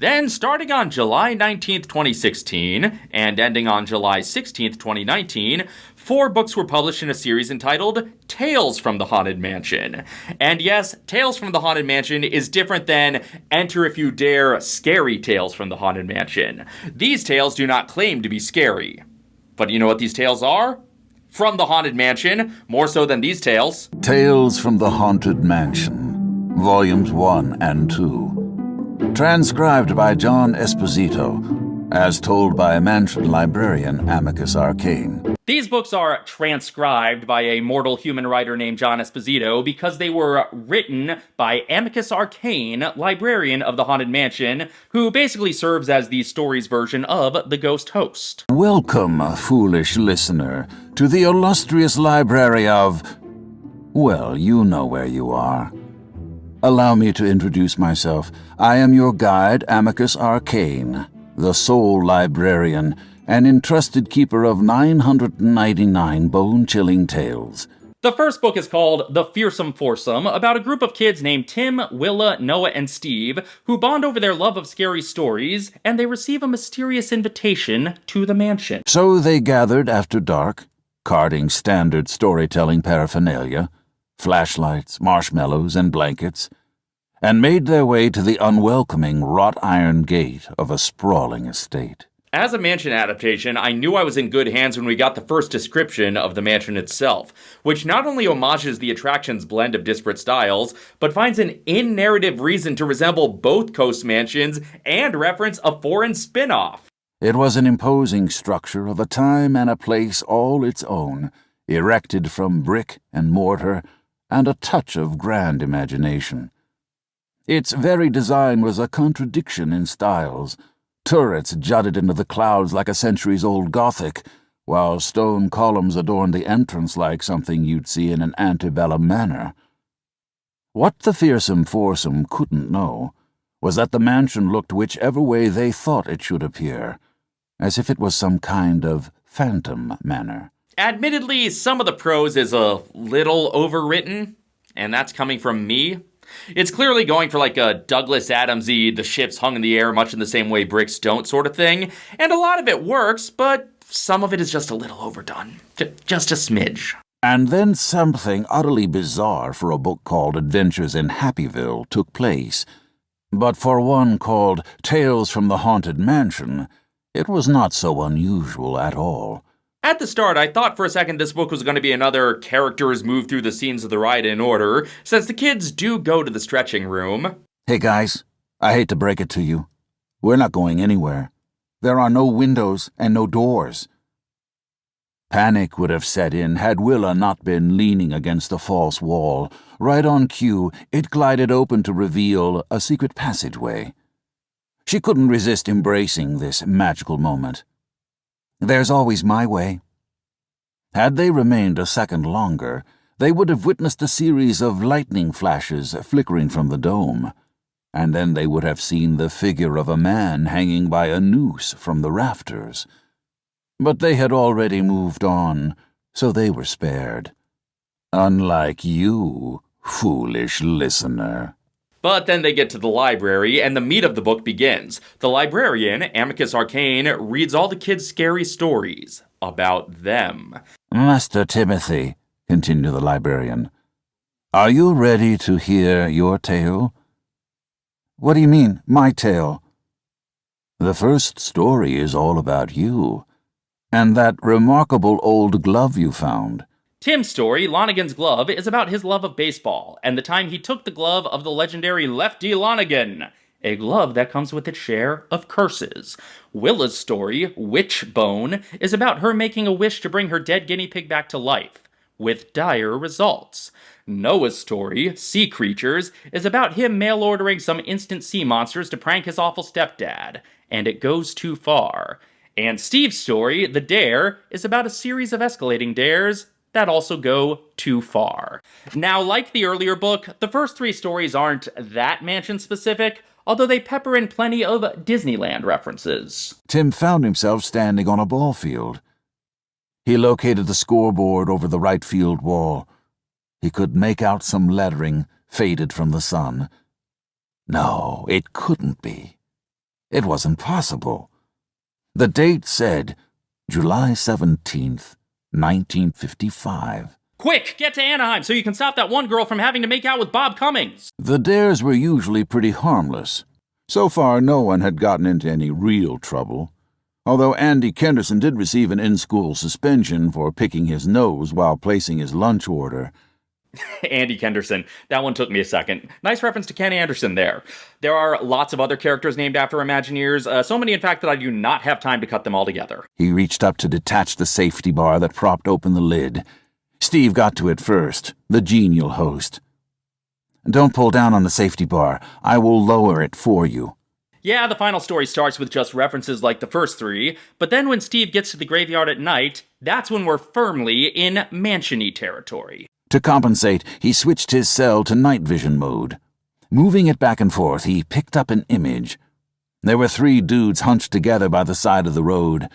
Then, starting on July 19th, 2016, and ending on July 16th, 2019, 4 books were published in a series entitled Tales from the Haunted Mansion. And yes, Tales from the Haunted Mansion is different than Enter If You Dare Scary Tales from the Haunted Mansion. These tales do not claim to be scary. But you know what these tales are? From the Haunted Mansion, more so than these tales. Tales from the Haunted Mansion, Volumes 1 and 2. Transcribed by John Esposito, as told by mansion librarian Amicus Arcane. These books are transcribed by a mortal human writer named John Esposito because they were written by Amicus Arcane, librarian of the Haunted Mansion, who basically serves as the story's version of the Ghost Host. Welcome, foolish listener, to the illustrious library of... well, you know where you are. Allow me to introduce myself. I am your guide, Amicus Arcane, the sole librarian and entrusted keeper of 999 bone-chilling tales. The first book is called The Fearsome Foursome, about a group of kids named Tim, Willa, Noah, and Steve, who bond over their love of scary stories, and they receive a mysterious invitation to the mansion. So they gathered after dark, carting standard storytelling paraphernalia, flashlights, marshmallows, and blankets, and made their way to the unwelcoming wrought iron gate of a sprawling estate. As a mansion adaptation, I knew I was in good hands when we got the first description of the mansion itself, which not only homages the attraction's blend of disparate styles, but finds an in-narrative reason to resemble both coast mansions and reference a foreign spin-off. It was an imposing structure of a time and a place all its own, erected from brick and mortar and a touch of grand imagination. Its very design was a contradiction in styles. Turrets jutted into the clouds like a centuries-old Gothic, while stone columns adorned the entrance like something you'd see in an antebellum manor. What the fearsome foursome couldn't know was that the mansion looked whichever way they thought it should appear, as if it was some kind of phantom manor. Admittedly, some of the prose is a little overwritten, and that's coming from me. It's clearly going for like a Douglas Adams-y, the ships hung in the air much in the same way bricks don't sort of thing, and a lot of it works, but some of it is just a little overdone. Just a smidge. And then something utterly bizarre for a book called Adventures in Happyville took place. But for one called Tales from the Haunted Mansion, it was not so unusual at all. At the start, I thought for a second this book was going to be another characters move through the scenes of the ride in order, since the kids do go to the stretching room. Hey guys, I hate to break it to you. We're not going anywhere. There are no windows and no doors. Panic would have set in had Willa not been leaning against a false wall. Right on cue, it glided open to reveal a secret passageway. She couldn't resist embracing this magical moment. There's always my way. Had they remained a second longer, they would have witnessed a series of lightning flashes flickering from the dome, and then they would have seen the figure of a man hanging by a noose from the rafters. But they had already moved on, so they were spared. Unlike you, foolish listener. But then they get to the library, and the meat of the book begins. The librarian, Amicus Arcane, reads all the kids' scary stories about them. Master Timothy, continued the librarian, are you ready to hear your tale? What do you mean, my tale? The first story is all about you, and that remarkable old glove you found. Tim's story, Lonigan's Glove, is about his love of baseball, and the time he took the glove of the legendary Lefty Lonigan, a glove that comes with its share of curses. Willa's story, Witchbone, is about her making a wish to bring her dead guinea pig back to life, with dire results. Noah's story, Sea Creatures, is about him mail-ordering some instant sea monsters to prank his awful stepdad, and it goes too far. And Steve's story, The Dare, is about a series of escalating dares that also go too far. Now, like the earlier book, the first 3 stories aren't that mansion-specific, although they pepper in plenty of Disneyland references. Tim found himself standing on a ball field. He located the scoreboard over the right field wall. He could make out some lettering faded from the sun. No, it couldn't be. It wasn't possible. The date said July 17th, 1955. Quick, get to Anaheim so you can stop that one girl from having to make out with Bob Cummings. The dares were usually pretty harmless. So far, no one had gotten into any real trouble, although Andy Kenderson did receive an in-school suspension for picking his nose while placing his lunch order. Andy Kenderson. That one took me a second. Nice reference to Ken Anderson there. There are lots of other characters named after Imagineers, so many in fact that I do not have time to cut them all together. He reached up to detach the safety bar that propped open the lid. Steve got to it first, the genial host. Don't pull down on the safety bar. I will lower it for you. Yeah, the final story starts with just references like the first three, but then when Steve gets to the graveyard at night, that's when we're firmly in mansion-y territory. To compensate, he switched his cell to night vision mode. Moving it back and forth, he picked up an image. There were 3 dudes hunched together by the side of the road.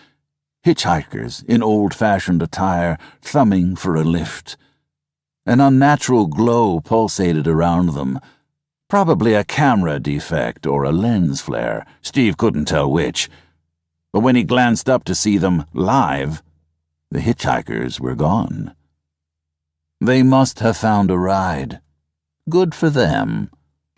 Hitchhikers in old-fashioned attire, thumbing for a lift. An unnatural glow pulsated around them. Probably a camera defect or a lens flare. Steve couldn't tell which. But when he glanced up to see them live, the hitchhikers were gone. They must have found a ride. Good for them.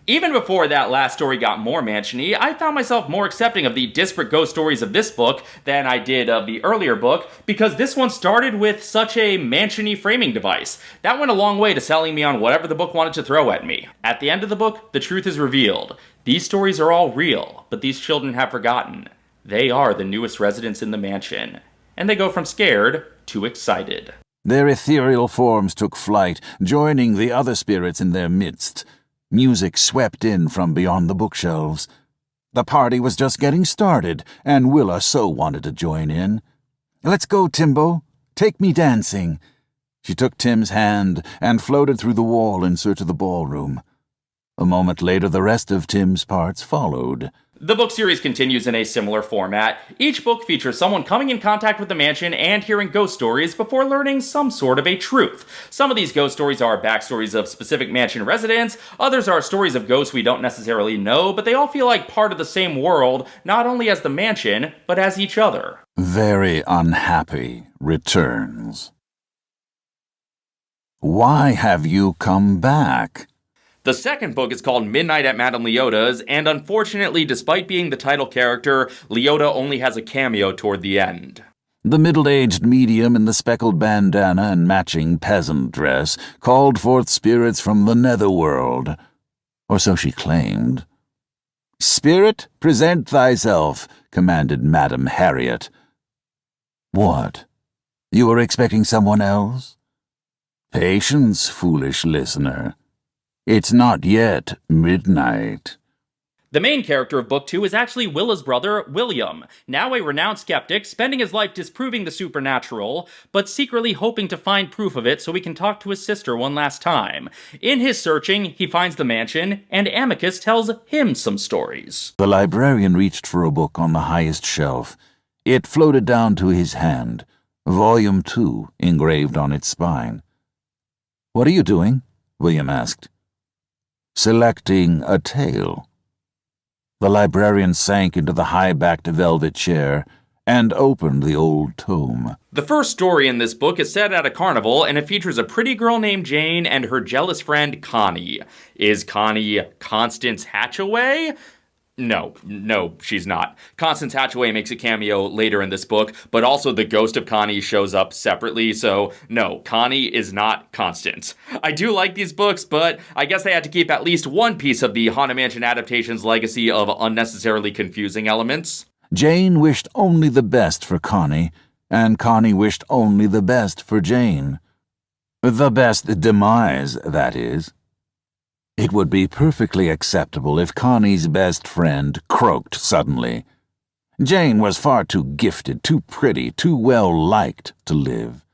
Even before that last story got more mansion-y, I found myself more accepting of the disparate ghost stories of this book than I did of the earlier book, because this one started with such a mansion-y framing device. That went a long way to selling me on whatever the book wanted to throw at me. At the end of the book, the truth is revealed. These stories are all real, but these children have forgotten. They are the newest residents in the mansion. And they go from scared to excited. Their ethereal forms took flight, joining the other spirits in their midst. Music swept in from beyond the bookshelves. The party was just getting started, and Willa so wanted to join in. "Let's go, Timbo. Take me dancing." She took Tim's hand and floated through the wall in search of the ballroom. A moment later, the rest of Tim's parts followed. The book series continues in a similar format. Each book features someone coming in contact with the mansion and hearing ghost stories before learning some sort of a truth. Some of these ghost stories are backstories of specific mansion residents, others are stories of ghosts we don't necessarily know, but they all feel like part of the same world, not only as the mansion, but as each other. Very unhappy returns. Why have you come back? The second book is called Midnight at Madame Leota's, and unfortunately, despite being the title character, Leota only has a cameo toward the end. The middle-aged medium in the speckled bandana and matching peasant dress called forth spirits from the netherworld. Or so she claimed. "Spirit, present thyself," commanded Madame Harriet. What? You were expecting someone else? Patience, foolish listener. It's not yet midnight. The main character of Book 2 is actually Willa's brother, William, now a renowned skeptic, spending his life disproving the supernatural, but secretly hoping to find proof of it so he can talk to his sister one last time. In his searching, he finds the mansion, and Amicus tells him some stories. The librarian reached for a book on the highest shelf. It floated down to his hand, Volume 2 engraved on its spine. "What are you doing?" William asked. "Selecting a tale." The librarian sank into the high-backed velvet chair and opened the old tome. The first story in this book is set at a carnival, and it features a pretty girl named Jane and her jealous friend Connie. Is Connie Constance Hatchaway? No, she's not. Constance Hatchaway makes a cameo later in this book, but also the ghost of Connie shows up separately, so no, Connie is not Constance. I do like these books, but I guess they had to keep at least one piece of the Haunted Mansion adaptation's legacy of unnecessarily confusing elements. Jane wished only the best for Connie, and Connie wished only the best for Jane. The best demise, that is. It would be perfectly acceptable if Connie's best friend croaked suddenly. Jane was far too gifted, too pretty, too well-liked to live.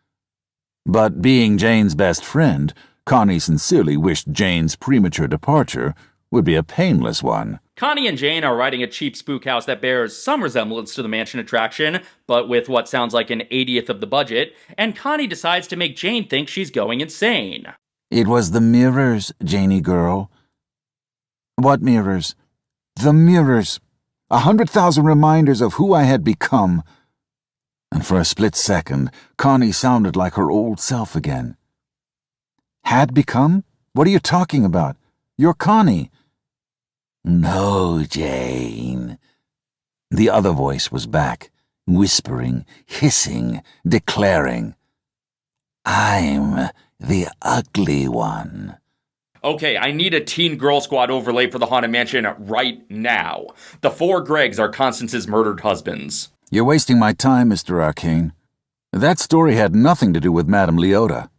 But being Jane's best friend, Connie sincerely wished Jane's premature departure would be a painless one. Connie and Jane are riding a cheap spook house that bears some resemblance to the mansion attraction, but with what sounds like an 80th of the budget, and Connie decides to make Jane think she's going insane. "It was the mirrors, Janie girl." "What mirrors?" "The mirrors. 100,000 reminders of who I had become. And for a split second, Connie sounded like her old self again. Had become? What are you talking about? You're Connie. No, Jane. The other voice was back, whispering, hissing, declaring, I'm the ugly one. Okay, I need a Teen Girl Squad overlay for the Haunted Mansion right now. The 4 Gregs are Constance's murdered husbands. You're wasting my time, Mr. Arcane. That story had nothing to do with Madame Leota.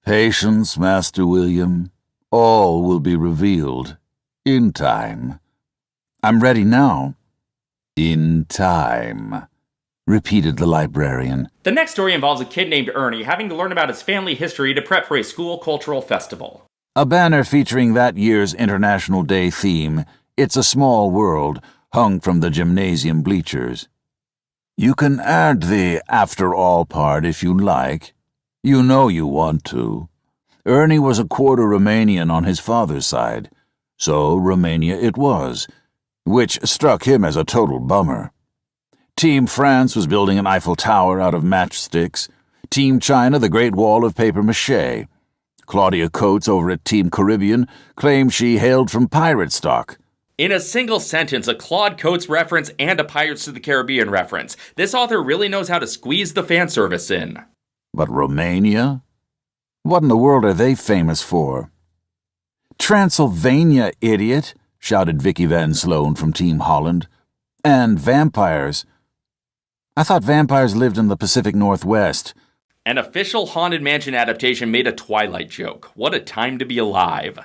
Patience, Master William. All will be revealed. In time. I'm ready now. In time, repeated the librarian. The next story involves a kid named Ernie having to learn about his family history to prep for a school cultural festival. A banner featuring that year's International Day theme, It's a Small World, hung from the gymnasium bleachers. You can add the after all part if you like. You know you want to. Ernie was a quarter Romanian on his father's side, so Romania it was, which struck him as a total bummer. Team France was building an Eiffel Tower out of matchsticks. Team China the Great Wall of papier-mâché. Claudia Coates over at Team Caribbean claimed she hailed from pirate stock. In a single sentence, a Claude Coates reference and a Pirates of the Caribbean reference. This author really knows how to squeeze the fan service in. But Romania? What in the world are they famous for? Transylvania, idiot, shouted Vicky Van Sloan from Team Holland. And vampires. I thought vampires lived in the Pacific Northwest. An official Haunted Mansion adaptation made a Twilight joke. What a time to be alive.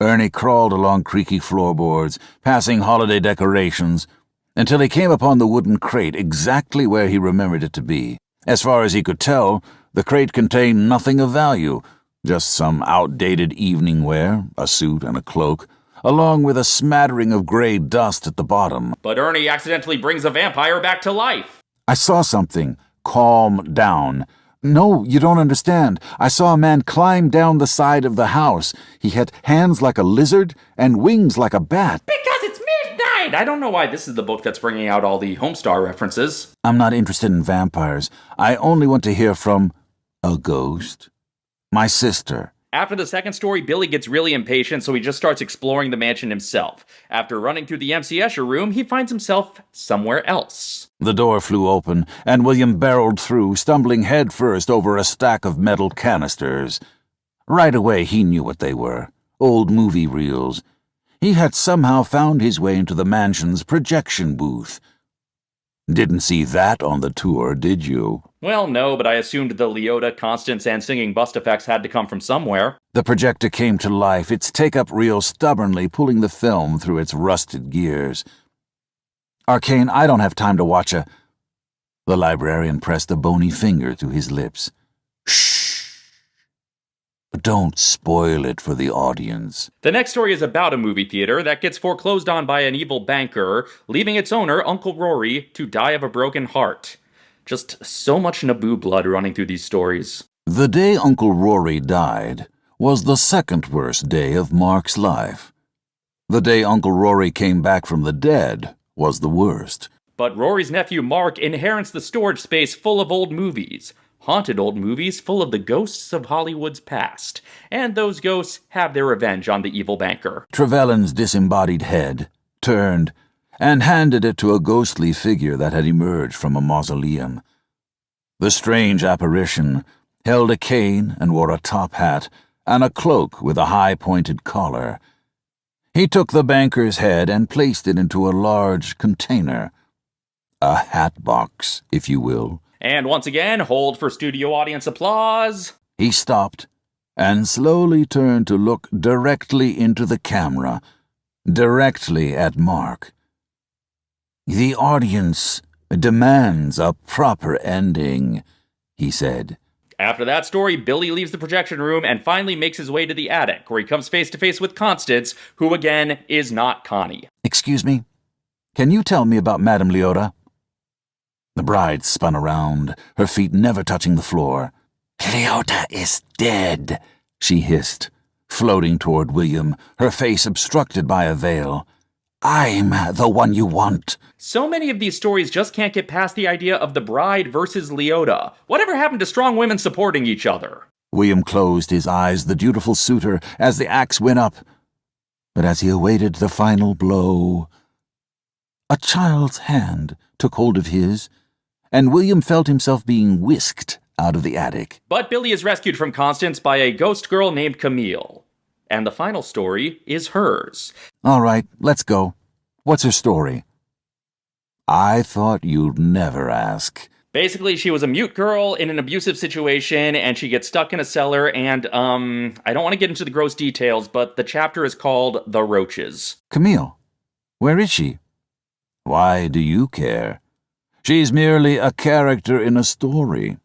Ernie crawled along creaky floorboards, passing holiday decorations, until he came upon the wooden crate exactly where he remembered it to be. As far as he could tell, the crate contained nothing of value, just some outdated evening wear, a suit and a cloak, along with a smattering of gray dust at the bottom. But Ernie accidentally brings a vampire back to life. I saw something. Calm down. No, you don't understand. I saw a man climb down the side of the house. He had hands like a lizard and wings like a bat. Because it's midnight! I don't know why this is the book that's bringing out all the Homestar references. I'm not interested in vampires. I only want to hear from a ghost. My sister. After the second story, Billy gets really impatient, so he just starts exploring the mansion himself. After running through the MC Escher room, he finds himself somewhere else. The door flew open, and William barreled through, stumbling headfirst over a stack of metal canisters. Right away he knew what they were. Old movie reels. He had somehow found his way into the mansion's projection booth. Didn't see that on the tour, did you? Well, no, but I assumed the Leota, Constance, and singing bust effects had to come from somewhere. The projector came to life, its take-up reel stubbornly pulling the film through its rusted gears. Arcane, I don't have time to watch a... The librarian pressed a bony finger to his lips. Shh. Don't spoil it for the audience. The next story is about a movie theater that gets foreclosed on by an evil banker, leaving its owner, Uncle Rory, to die of a broken heart. Just so much Naboo blood running through these stories. The day Uncle Rory died was the second worst day of Mark's life. The day Uncle Rory came back from the dead was the worst. But Rory's nephew Mark inherits the storage space full of old movies. Haunted old movies full of the ghosts of Hollywood's past. And those ghosts have their revenge on the evil banker. Trevelyan's disembodied head turned and handed it to a ghostly figure that had emerged from a mausoleum. The strange apparition held a cane and wore a top hat and a cloak with a high-pointed collar. He took the banker's head and placed it into a large container. A hat box, if you will. And once again, hold for studio audience applause. He stopped and slowly turned to look directly into the camera, directly at Mark. The audience demands a proper ending, he said. After that story, Billy leaves the projection room and finally makes his way to the attic, where he comes face to face with Constance, who again is not Connie. Excuse me, can you tell me about Madame Leota? The bride spun around, her feet never touching the floor. Leota is dead, she hissed, floating toward William, her face obstructed by a veil. I'm the one you want. So many of these stories just can't get past the idea of the bride versus Leota. Whatever happened to strong women supporting each other? William closed his eyes, the dutiful suitor, as the axe went up. But as he awaited the final blow, a child's hand took hold of his, and William felt himself being whisked out of the attic. But Billy is rescued from Constance by a ghost girl named Camille. And the final story is hers. All right, let's go. What's her story? I thought you'd never ask. Basically, she was a mute girl in an abusive situation, and she gets stuck in a cellar, and, I don't want to get into the gross details, but the chapter is called The Roaches. Camille, where is she? Why do you care? She's merely a character in a story.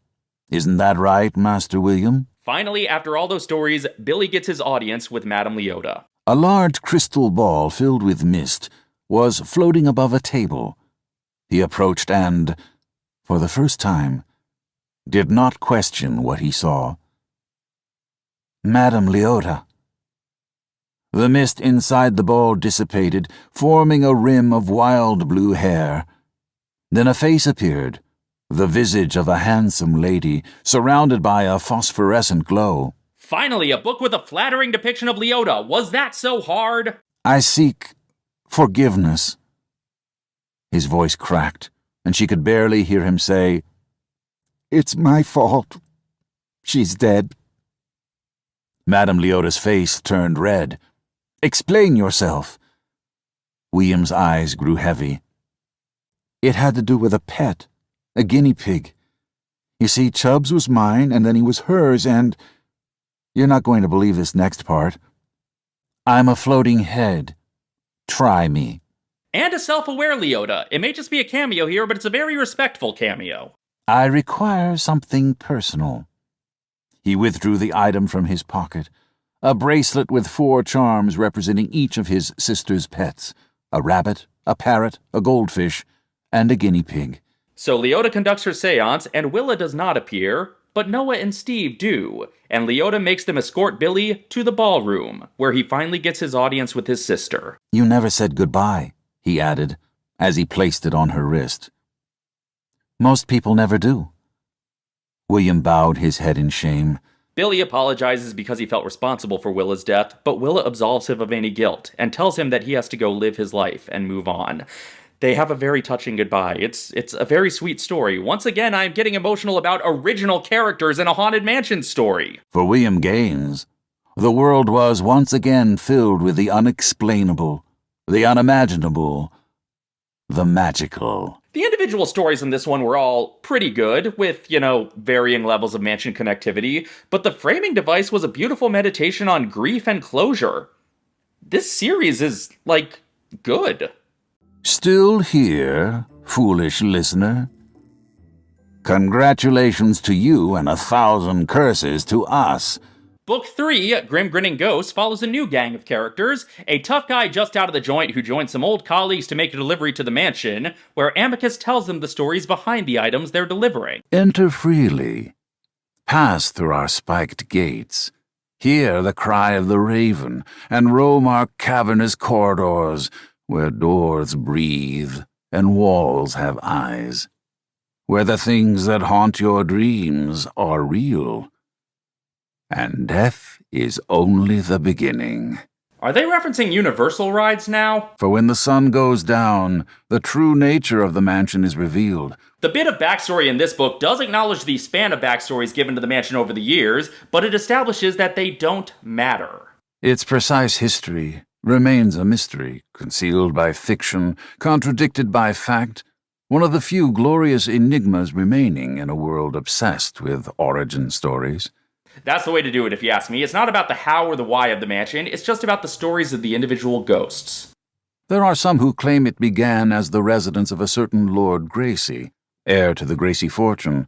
Isn't that right, Master William? Finally, after all those stories, Billy gets his audience with Madame Leota. A large crystal ball filled with mist was floating above a table. He approached and, for the first time, did not question what he saw. Madame Leota. The mist inside the ball dissipated, forming a rim of wild blue hair. Then a face appeared, the visage of a handsome lady, surrounded by a phosphorescent glow. Finally, a book with a flattering depiction of Leota. Was that so hard? I seek forgiveness. His voice cracked, and she could barely hear him say, It's my fault. She's dead. Madame Leota's face turned red. Explain yourself. William's eyes grew heavy. It had to do with a pet, a guinea pig. You see, Chubbs was mine, and then he was hers, and... You're not going to believe this next part. I'm a floating head. Try me. And a self-aware Leota. It may just be a cameo here, but it's a very respectful cameo. I require something personal. He withdrew the item from his pocket, a bracelet with 4 charms representing each of his sister's pets, a rabbit, a parrot, a goldfish, and a guinea pig. So Leota conducts her seance, and Willa does not appear, but Noah and Steve do, and Leota makes them escort Billy to the ballroom, where he finally gets his audience with his sister. You never said goodbye, he added, as he placed it on her wrist. Most people never do. William bowed his head in shame. Billy apologizes because he felt responsible for Willa's death, but Willa absolves him of any guilt and tells him that he has to go live his life and move on. They have a very touching goodbye. It's a very sweet story. Once again, I'm getting emotional about original characters in a Haunted Mansion story. For William Gaines, the world was once again filled with the unexplainable, the unimaginable, the magical. The individual stories in this one were all pretty good, with, varying levels of mansion connectivity, but the framing device was a beautiful meditation on grief and closure. This series is, good. Still here, foolish listener? Congratulations to you and 1,000 curses to us. Book 3, Grim Grinning Ghosts, follows a new gang of characters, a tough guy just out of the joint who joins some old colleagues to make a delivery to the mansion, where Amicus tells them the stories behind the items they're delivering. Enter freely. Pass through our spiked gates. Hear the cry of the raven, and roam our cavernous corridors, where doors breathe and walls have eyes, where the things that haunt your dreams are real, and death is only the beginning. Are they referencing Universal rides now? For when the sun goes down, the true nature of the mansion is revealed. The bit of backstory in this book does acknowledge the span of backstories given to the mansion over the years, but it establishes that they don't matter. Its precise history remains a mystery, concealed by fiction, contradicted by fact, one of the few glorious enigmas remaining in a world obsessed with origin stories. That's the way to do it, if you ask me. It's not about the how or the why of the mansion, it's just about the stories of the individual ghosts. There are some who claim it began as the residence of a certain Lord Gracie, heir to the Gracie fortune,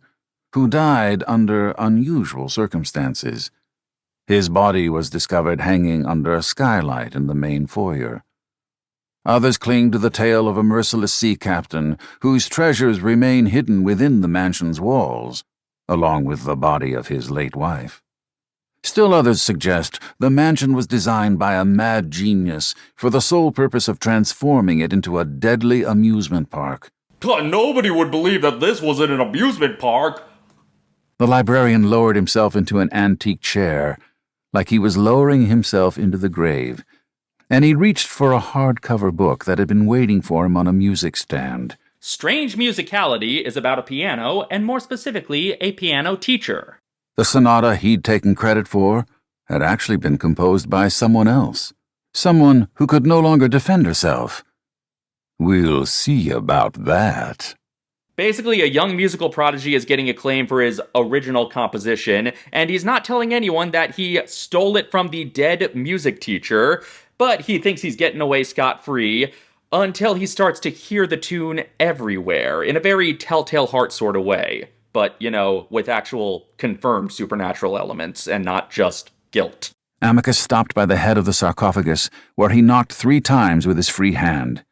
who died under unusual circumstances. His body was discovered hanging under a skylight in the main foyer. Others cling to the tale of a merciless sea captain whose treasures remain hidden within the mansion's walls, along with the body of his late wife. Still others suggest the mansion was designed by a mad genius for the sole purpose of transforming it into a deadly amusement park. Nobody would believe that this was in an amusement park. The librarian lowered himself into an antique chair, like he was lowering himself into the grave, and he reached for a hardcover book that had been waiting for him on a music stand. Strange Musicality is about a piano, and more specifically, a piano teacher. The sonata he'd taken credit for had actually been composed by someone else, someone who could no longer defend herself. We'll see about that. Basically, a young musical prodigy is getting acclaim for his original composition, and he's not telling anyone that he stole it from the dead music teacher, but he thinks he's getting away scot-free until he starts to hear the tune everywhere in a very Telltale Heart sort of way. But, with actual confirmed supernatural elements and not just guilt. Amicus stopped by the head of the sarcophagus, where he knocked 3 times with his free hand.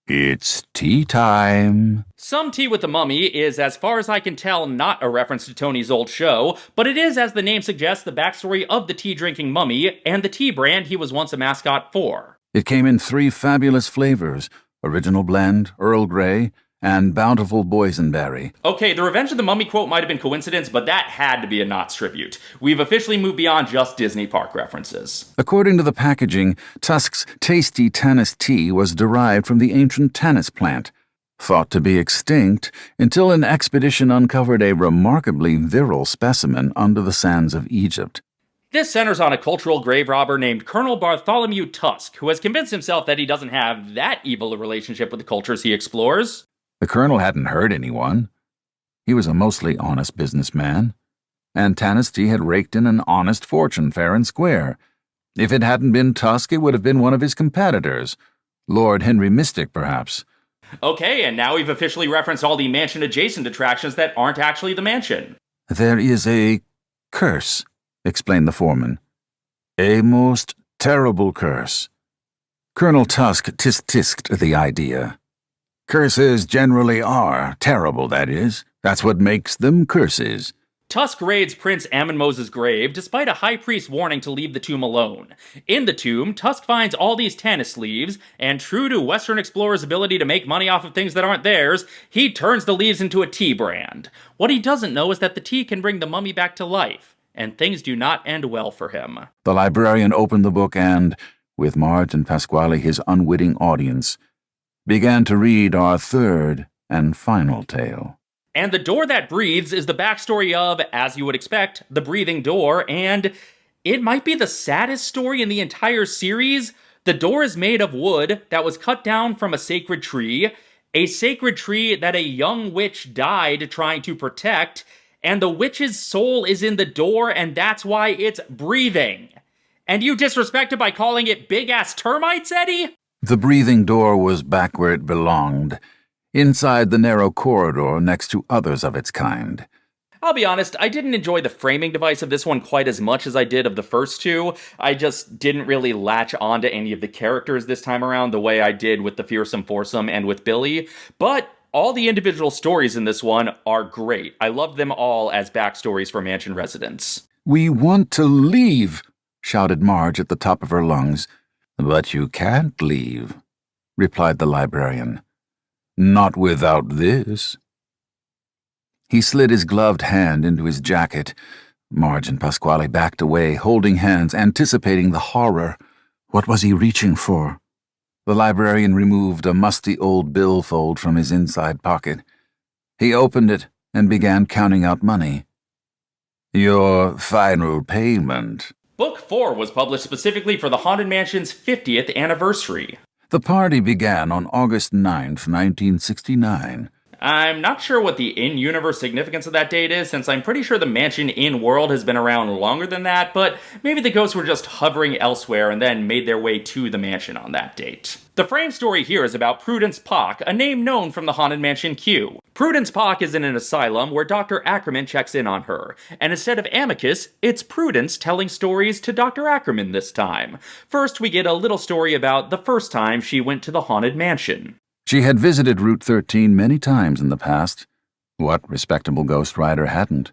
It's tea time. Some Tea with the Mummy is, as far as I can tell, not a reference to Tony's old show, but it is, as the name suggests, the backstory of the tea-drinking mummy and the tea brand he was once a mascot for. It came in 3 fabulous flavors: Original Blend, Earl Grey, and Bountiful Boysenberry. Okay, the Revenge of the Mummy quote might have been coincidence, but that had to be a Knott's tribute. We've officially moved beyond just Disney park references. According to the packaging, Tusk's tasty Tanis tea was derived from the ancient Tanis plant, thought to be extinct until an expedition uncovered a remarkably virile specimen under the sands of Egypt. This centers on a cultural grave robber named Colonel Bartholomew Tusk, who has convinced himself that he doesn't have that evil a relationship with the cultures he explores. The colonel hadn't hurt anyone. He was a mostly honest businessman, and Tanis tea had raked in an honest fortune fair and square. If it hadn't been Tusk, it would have been one of his competitors, Lord Henry Mystic, perhaps. Okay, and now we've officially referenced all the mansion-adjacent attractions that aren't actually the mansion. There is a curse, explained the foreman. A most terrible curse. Colonel Tusk tisk-tisked the idea. Curses generally are terrible, that is. That's what makes them curses. Tusk raids Prince Amonmose's grave despite a high priest's warning to leave the tomb alone. In the tomb, Tusk finds all these Tanis leaves, and true to Western explorers' ability to make money off of things that aren't theirs, he turns the leaves into a tea brand. What he doesn't know is that the tea can bring the mummy back to life, and things do not end well for him. The librarian opened the book and, with Marge and Pasquale his unwitting audience, began to read our 3rd and final tale. And the door that breathes is the backstory of, as you would expect, the breathing door, and it might be the saddest story in the entire series. The door is made of wood that was cut down from a sacred tree that a young witch died trying to protect, and the witch's soul is in the door, and that's why it's breathing. And you disrespect it by calling it big-ass termites, Eddie? The breathing door was back where it belonged, inside the narrow corridor next to others of its kind. I'll be honest, I didn't enjoy the framing device of this one quite as much as I did of the first 2. I just didn't really latch onto any of the characters this time around the way I did with the Fearsome Foursome and with Billy, but all the individual stories in this one are great. I loved them all as backstories for mansion residents. We want to leave, shouted Marge at the top of her lungs. But you can't leave, replied the librarian. Not without this. He slid his gloved hand into his jacket. Marge and Pasquale backed away, holding hands, anticipating the horror. What was he reaching for? The librarian removed a musty old billfold from his inside pocket. He opened it and began counting out money. Your final payment. Book 4 was published specifically for the Haunted Mansion's 50th anniversary. The party began on August 9th, 1969. I'm not sure what the in-universe significance of that date is, since I'm pretty sure the mansion in-world has been around longer than that, but maybe the ghosts were just hovering elsewhere and then made their way to the mansion on that date. The frame story here is about Prudence Pock, a name known from the Haunted Mansion Q. Prudence Pock is in an asylum where Dr. Ackerman checks in on her, and instead of Amicus, it's Prudence telling stories to Dr. Ackerman this time. First, we get a little story about the first time she went to the Haunted Mansion. She had visited Route 13 many times in the past. What respectable ghost rider hadn't?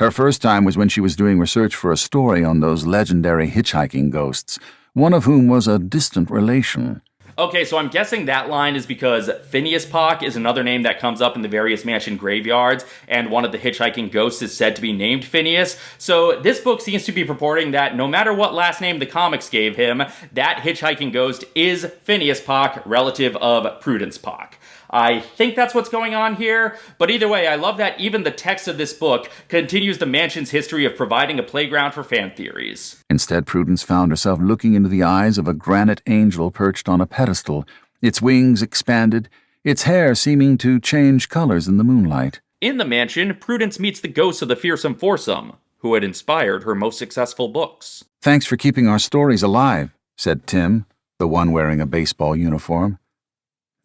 Her first time was when she was doing research for a story on those legendary hitchhiking ghosts, one of whom was a distant relation. Okay, so I'm guessing that line is because Phineas Pock is another name that comes up in the various mansion graveyards, and one of the hitchhiking ghosts is said to be named Phineas. So this book seems to be purporting that no matter what last name the comics gave him, that hitchhiking ghost is Phineas Pock, relative of Prudence Pock. I think that's what's going on here, but either way, I love that even the text of this book continues the mansion's history of providing a playground for fan theories. Instead, Prudence found herself looking into the eyes of a granite angel perched on a pedestal, its wings expanded, its hair seeming to change colors in the moonlight. In the mansion, Prudence meets the ghost of the fearsome foursome, who had inspired her most successful books. "Thanks for keeping our stories alive," said Tim, the one wearing a baseball uniform.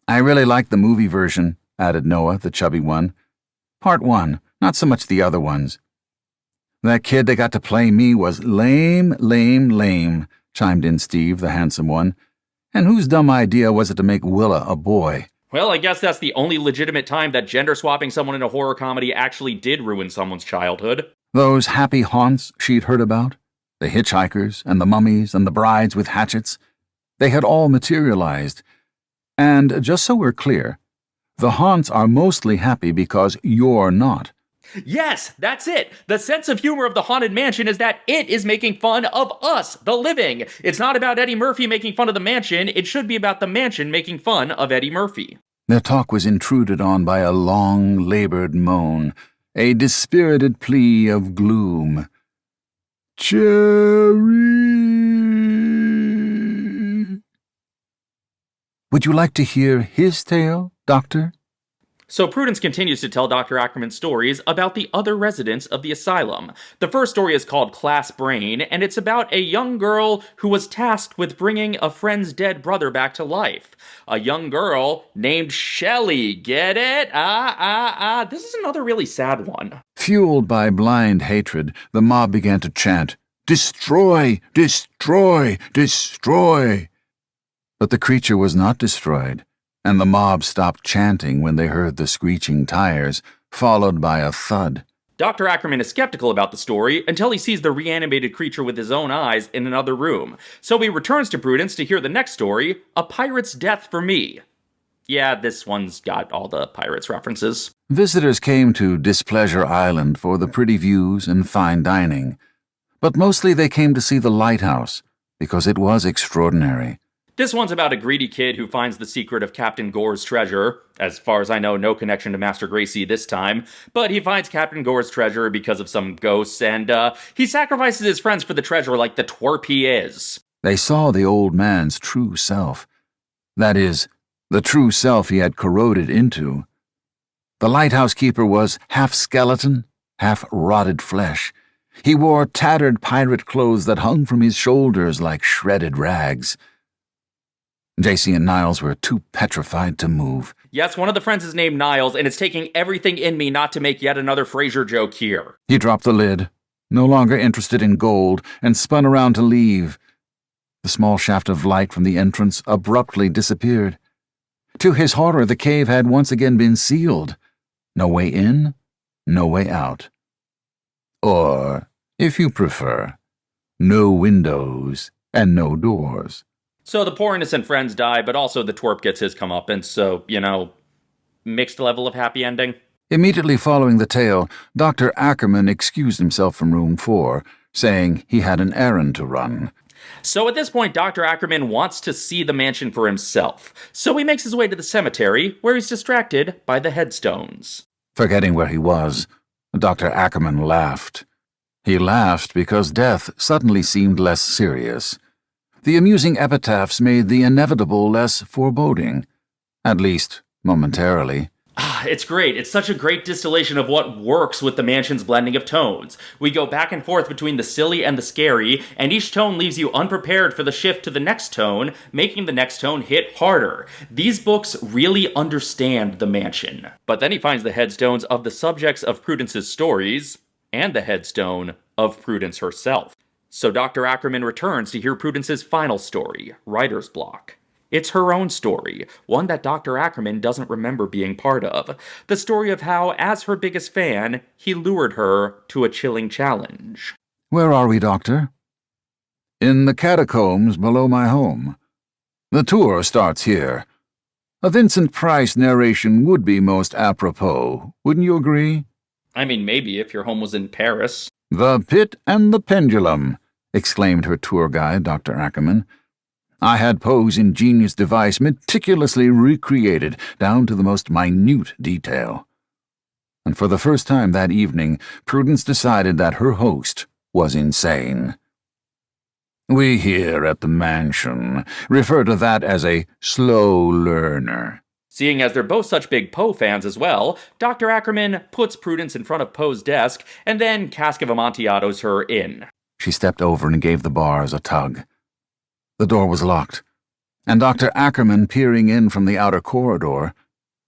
"I really like the movie version," added Noah, the chubby one. "Part 1, not so much the other ones." "That kid that got to play me was lame, chimed in Steve, the handsome one. "And whose dumb idea was it to make Willa a boy?" Well, I guess that's the only legitimate time that gender-swapping someone in a horror comedy actually did ruin someone's childhood. Those happy haunts she'd heard about, the hitchhikers and the mummies and the brides with hatchets, they had all materialized. And just so we're clear, the haunts are mostly happy because you're not. Yes, that's it! The sense of humor of the Haunted Mansion is that it is making fun of us, the living. It's not about Eddie Murphy making fun of the mansion, it should be about the mansion making fun of Eddie Murphy. Their talk was intruded on by a long, labored moan, a dispirited plea of gloom. "Cherry! Would you like to hear his tale, Doctor?" So Prudence continues to tell Dr. Ackerman stories about the other residents of the asylum. The first story is called Class Brain, and it's about a young girl who was tasked with bringing a friend's dead brother back to life. A young girl named Shelley. Get it? This is another really sad one. Fueled by blind hatred, the mob began to chant, "Destroy! Destroy! Destroy!" But the creature was not destroyed, and the mob stopped chanting when they heard the screeching tires, followed by a thud. Dr. Ackerman is skeptical about the story until he sees the reanimated creature with his own eyes in another room. So he returns to Prudence to hear the next story, A Pirate's Death for Me. Yeah, this one's got all the Pirates references. Visitors came to Displeasure Island for the pretty views and fine dining, but mostly they came to see the lighthouse, because it was extraordinary. This one's about a greedy kid who finds the secret of Captain Gore's treasure. As far as I know, no connection to Master Gracie this time. But he finds Captain Gore's treasure because of some ghosts, and he sacrifices his friends for the treasure like the twerp he is. They saw the old man's true self. That is, the true self he had corroded into. The lighthouse keeper was half skeleton, half rotted flesh. He wore tattered pirate clothes that hung from his shoulders like shredded rags. JC and Niles were too petrified to move. Yes, one of the friends is named Niles, and it's taking everything in me not to make yet another Frasier joke here. He dropped the lid, no longer interested in gold, and spun around to leave. The small shaft of light from the entrance abruptly disappeared. To his horror, the cave had once again been sealed. No way in, no way out. Or, if you prefer, no windows and no doors. So the poor innocent friends die, but also the twerp gets his comeuppance, so, mixed level of happy ending. Immediately following the tale, Dr. Ackerman excused himself from room 4, saying he had an errand to run. So at this point, Dr. Ackerman wants to see the mansion for himself, so he makes his way to the cemetery, where he's distracted by the headstones. Forgetting where he was, Dr. Ackerman laughed. He laughed because death suddenly seemed less serious. The amusing epitaphs made the inevitable less foreboding, at least momentarily. It's great. It's such a great distillation of what works with the mansion's blending of tones. We go back and forth between the silly and the scary, and each tone leaves you unprepared for the shift to the next tone, making the next tone hit harder. These books really understand the mansion. But then he finds the headstones of the subjects of Prudence's stories, and the headstone of Prudence herself. So Dr. Ackerman returns to hear Prudence's final story, Writer's Block. It's her own story, one that Dr. Ackerman doesn't remember being part of. The story of how, as her biggest fan, he lured her to a chilling challenge. Where are we, Doctor? In the catacombs below my home. The tour starts here. A Vincent Price narration would be most apropos, wouldn't you agree? I mean, maybe if your home was in Paris. The Pit and the Pendulum, exclaimed her tour guide, Dr. Ackerman. I had Poe's ingenious device meticulously recreated down to the most minute detail. And for the first time that evening, Prudence decided that her host was insane. We here at the mansion refer to that as a slow learner. Seeing as they're both such big Poe fans as well, Dr. Ackerman puts Prudence in front of Poe's desk and then Cask of Amontillado her in. She stepped over and gave the bars a tug. The door was locked, and Dr. Ackerman, peering in from the outer corridor,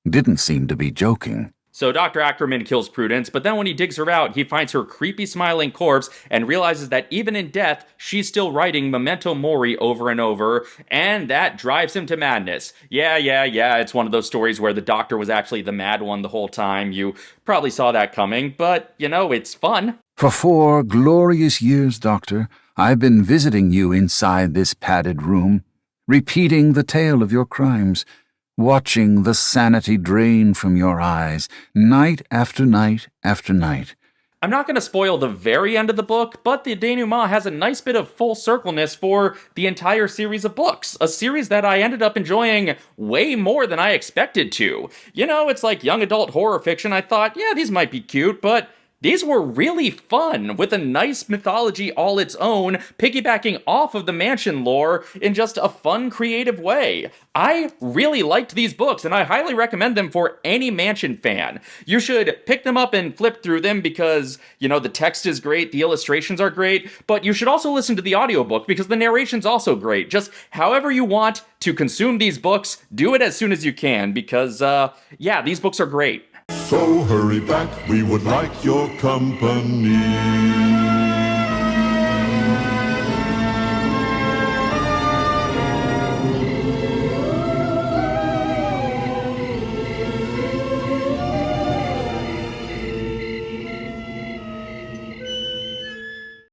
didn't seem to be joking. So Dr. Ackerman kills Prudence, but then when he digs her out, he finds her creepy smiling corpse and realizes that even in death, she's still writing Memento Mori over and over, and that drives him to madness. Yeah, it's one of those stories where the doctor was actually the mad one the whole time. You probably saw that coming, but, it's fun. For 4 glorious years, Doctor, I've been visiting you inside this padded room, repeating the tale of your crimes, watching the sanity drain from your eyes, night after night after night. I'm not going to spoil the very end of the book, but the denouement has a nice bit of full circleness for the entire series of books, a series that I ended up enjoying way more than I expected to. It's like young adult horror fiction. I thought, yeah, these might be cute, but these were really fun, with a nice mythology all its own, piggybacking off of the mansion lore in just a fun, creative way. I really liked these books, and I highly recommend them for any mansion fan. You should pick them up and flip through them because, the text is great, the illustrations are great, but you should also listen to the audiobook because the narration's also great. Just however you want to consume these books, do it as soon as you can because, these books are great. So hurry back, we would like your company.